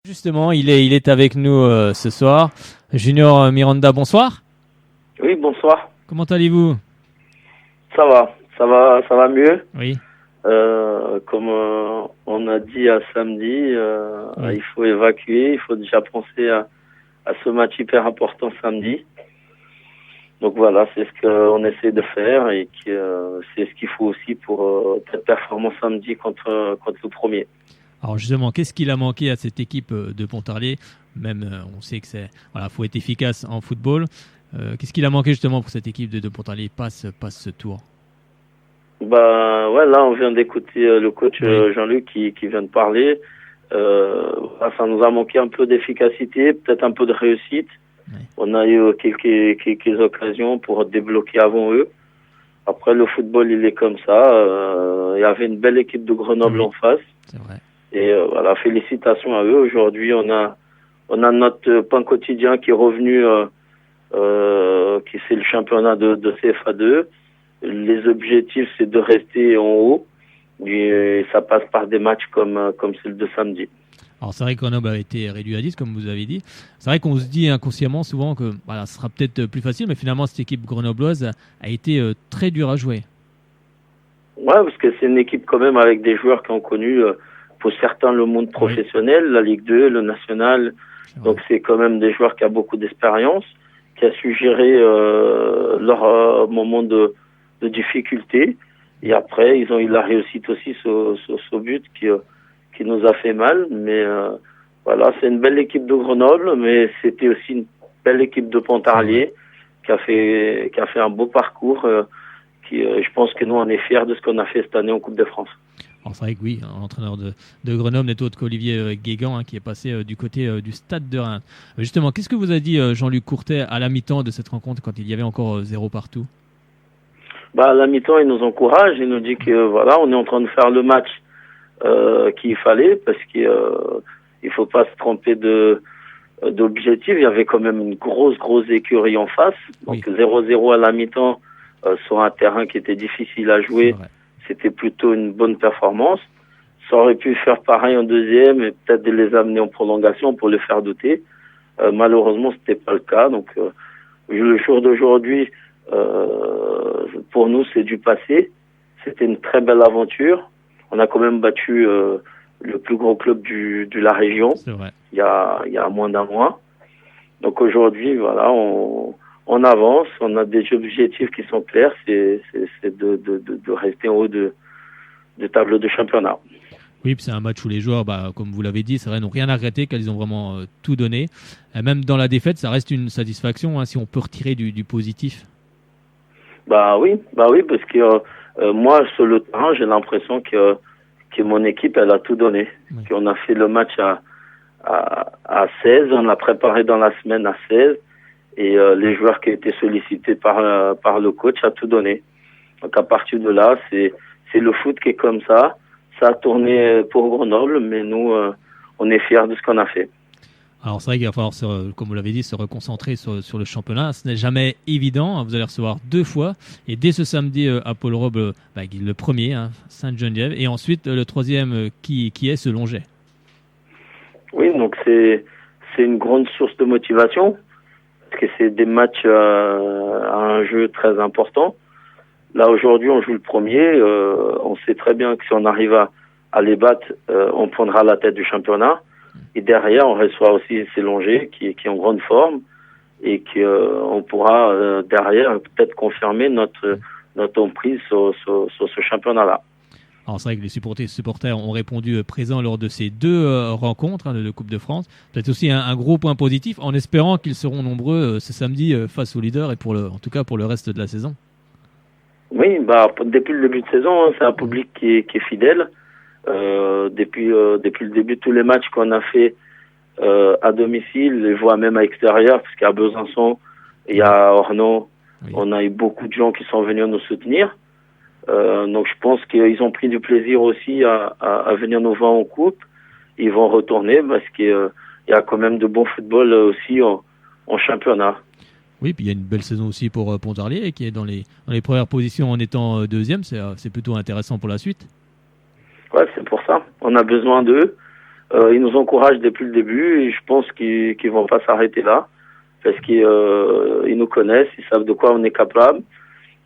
Justement, il est avec nous ce soir. Junior Miranda, bonsoir. Oui, bonsoir. Comment allez-vous? Ça va mieux. Oui. Comme on a dit à samedi, Oui. il faut évacuer, il faut déjà penser à ce match hyper important samedi. Donc voilà, c'est ce qu'on essaie de faire et c'est ce qu'il faut aussi pour cette performance samedi contre le premier. Alors justement, qu'est-ce qu'il a manqué à cette équipe de Pontarlier? Même, on sait que faut être efficace en football. Qu'est-ce qu'il a manqué justement pour cette équipe de Pontarlier passe ce tour? Bah ouais, là on vient d'écouter le coach Oui. Jean-Luc qui vient de parler. Ça nous a manqué un peu d'efficacité, peut-être un peu de réussite. Oui. On a eu quelques occasions pour débloquer avant eux. Après, le football, il est comme ça. Il y avait une belle équipe de Grenoble Oui, en face. c'est vrai. Et voilà, félicitations à eux. Aujourd'hui, on a notre pain quotidien qui est revenu, qui c'est le championnat de CFA2. Les objectifs, c'est de rester en haut. Et ça passe par des matchs comme celle de samedi. Alors c'est vrai que Grenoble a été réduit à 10, comme vous avez dit. C'est vrai qu'on se dit inconsciemment souvent que ce sera peut-être plus facile, mais finalement cette équipe grenobloise a été très dure à jouer. Ouais, parce que c'est une équipe quand même avec des joueurs qui ont connu, pour certains, le monde professionnel, la Ligue 2, le National. Donc c'est quand même des joueurs qui ont beaucoup d'expérience, qui a su gérer leur moment de difficulté. Et après, ils ont eu la réussite aussi sur ce but qui nous a fait mal. Mais voilà, c'est une belle équipe de Grenoble, mais c'était aussi une belle équipe de Pontarlier qui a fait un beau parcours. Je pense que nous, on est fiers de ce qu'on a fait cette année en Coupe de France. Alors c'est vrai que oui, l'entraîneur de Grenoble n'est autre qu'Olivier Guégan, qui est passé du côté du Stade de Reims. Justement, qu'est-ce que vous a dit Jean-Luc Courtet à la mi-temps de cette rencontre quand il y avait encore 0 partout? À la mi-temps, il nous encourage, il nous dit que voilà, on est en train de faire le match qu'il fallait, parce qu'il faut pas se tromper d'objectif. Il y avait quand même une grosse écurie en face. Donc 0-0 à la mi-temps sur un terrain qui était difficile à jouer. C'était plutôt une bonne performance. Ça aurait pu faire pareil en deuxième et peut-être de les amener en prolongation pour les faire douter. Malheureusement, c'était pas le cas. Donc le jour d'aujourd'hui, pour nous, c'est du passé. C'était une très belle aventure. On a quand même battu le plus gros club de la région il y a moins d'un mois. Donc aujourd'hui, voilà, on avance, on a des objectifs qui sont clairs, c'est de rester en haut de tableau de championnat. Oui, puis c'est un match où les joueurs, comme vous l'avez dit, c'est vrai, n'ont rien à regretter, qu'ils ont vraiment tout donné. Même dans la défaite, ça reste une satisfaction, si on peut retirer du positif. Oui, parce que moi, sur le terrain, j'ai l'impression que mon équipe, elle a tout donné. Oui. Qu'on a fait le match à 16, on l'a préparé dans la semaine à 16, et les joueurs qui étaient sollicités par le coach a tout donné. Donc à partir de là, c'est le foot qui est comme ça. Ça a tourné pour Grenoble, mais nous, on est fiers de ce qu'on a fait. Alors c'est vrai qu'il va falloir, comme vous l'avez dit, se reconcentrer sur le championnat. Ce n'est jamais évident. Vous allez recevoir 2 fois. Et dès ce samedi à Paul-Robe, le premier, Sainte-Geneviève. Et ensuite le troisième qui est ce Longet. Oui, donc c'est une grande source de motivation. Parce que c'est des matchs à un jeu très important. Là, aujourd'hui, on joue le premier. On sait très bien que si on arrive à les battre, on prendra la tête du championnat. Et derrière, on reçoit aussi Célongé qui est en grande forme et qu'on pourra derrière peut-être confirmer notre emprise sur ce championnat-là. Alors c'est vrai que les supporters ont répondu présents lors de ces 2 rencontres de Coupe de France. Peut-être aussi un gros point positif, en espérant qu'ils seront nombreux ce samedi face aux leaders et en tout cas pour le reste de la saison. Oui, depuis le début de saison, c'est un public qui est fidèle. Depuis le début de tous les matchs qu'on a fait à domicile, les voix même à l'extérieur, parce qu'à Besançon, il y a Ornans, on a eu beaucoup de gens qui sont venus nous soutenir. Donc je pense qu'ils ont pris du plaisir aussi à venir nous voir en coupe. Ils vont retourner parce qu'il y a quand même de bon football aussi en championnat. Oui, puis il y a une belle saison aussi pour Pontarlier qui est dans les premières positions en étant deuxième. C'est plutôt intéressant pour la suite. Ouais, c'est pour ça. On a besoin d'eux. Ils nous encouragent depuis le début et je pense qu'ils vont pas s'arrêter là parce qu'ils nous connaissent, ils savent de quoi on est capable.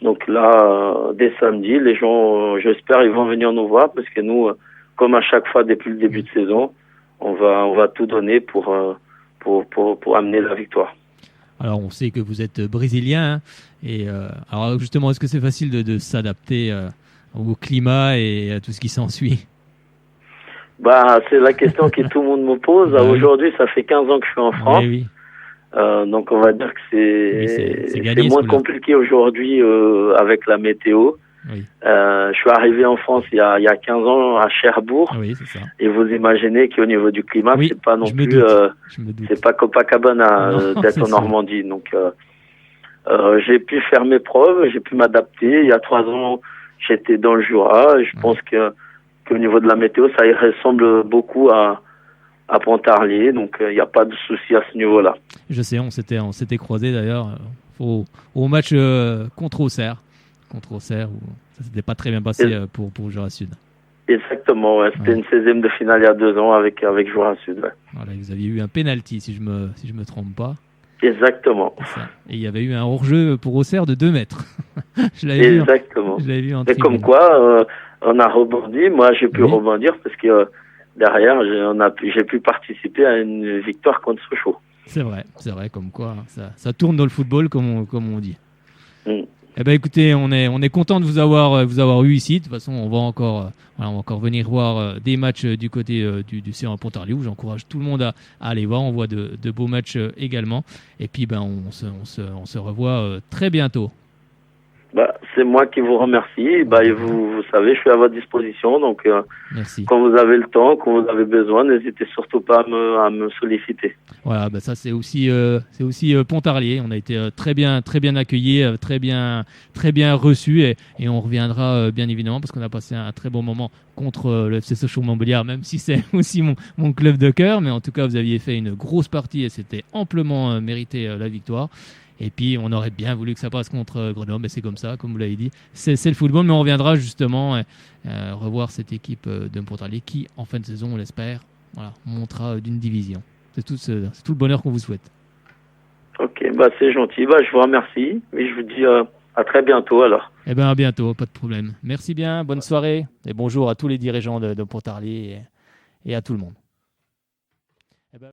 Donc là, dès samedi, les gens, j'espère, ils vont venir nous voir parce que nous, comme à chaque fois depuis le début de saison, on va tout donner pour amener la victoire. Alors, on sait que vous êtes brésilien. Hein, et alors, justement, est-ce que c'est facile de s'adapter au climat et à tout ce qui s'ensuit? Bah, c'est la question que tout le monde me pose. Bah, aujourd'hui, ça fait 15 ans que je suis en France. Oui, oui. Donc, on va dire que C'est gagné, c'est moins compliqué aujourd'hui avec la météo. Oui. Je suis arrivé en France il y a 15 ans à Cherbourg. Oui, c'est ça. Et vous imaginez qu'au niveau du climat, Oui, c'est pas non je me plus, doute. c'est pas Copacabana d'être c'est en sûr. Normandie. Donc, j'ai pu faire mes preuves, j'ai pu m'adapter. Il y a 3 ans, j'étais dans le Jura. Je pense qu'au niveau de la météo, ça y ressemble beaucoup à Pontarlier. Donc, il n'y a pas de souci à ce niveau-là. Je sais, on s'était croisés d'ailleurs au match contre Auxerre. Contre Auxerre, où ça s'était pas très bien passé pour Jura Sud. Exactement, ouais. C'était une 16e de finale il y a 2 ans avec Jura Sud. Ouais. Voilà, vous aviez eu un penalty, si je me trompe pas. Exactement. Ça. Et il y avait eu un hors-jeu pour Auxerre de 2 mètres. Exactement. Je l'avais vu en Et tribune. comme quoi, on a rebondi. Moi, j'ai pu rebondir parce que derrière, j'ai pu participer à une victoire contre Sochaux. C'est vrai, comme quoi ça tourne dans le football, comme on dit. Mm. Eh ben, écoutez, on est content de vous avoir eu ici. De toute façon, on va encore venir voir des matchs du côté du C1 Pontarlier, où j'encourage tout le monde à aller voir. On voit de beaux matchs également. Et puis, on se revoit très bientôt. Bah, c'est moi qui vous remercie. Et vous savez, je suis à votre disposition. Donc, merci. Quand vous avez le temps, quand vous avez besoin, n'hésitez surtout pas à me solliciter. Voilà, ça c'est aussi Pontarlier. On a été très bien accueillis, très bien reçus, et on reviendra bien évidemment parce qu'on a passé un très bon moment contre le FC Sochaux-Montbéliard, même si c'est aussi mon club de cœur. Mais en tout cas, vous aviez fait une grosse partie et c'était amplement mérité la victoire. Et puis, on aurait bien voulu que ça passe contre Grenoble, mais c'est comme ça, comme vous l'avez dit. C'est le football, mais on reviendra justement revoir cette équipe de Pontarlier qui, en fin de saison, on l'espère, montera d'une division. C'est tout le bonheur qu'on vous souhaite. Ok, c'est gentil. Je vous remercie. Et je vous dis à très bientôt alors. Eh bien, à bientôt, pas de problème. Merci bien, bonne soirée et bonjour à tous les dirigeants de Pontarlier et à tout le monde.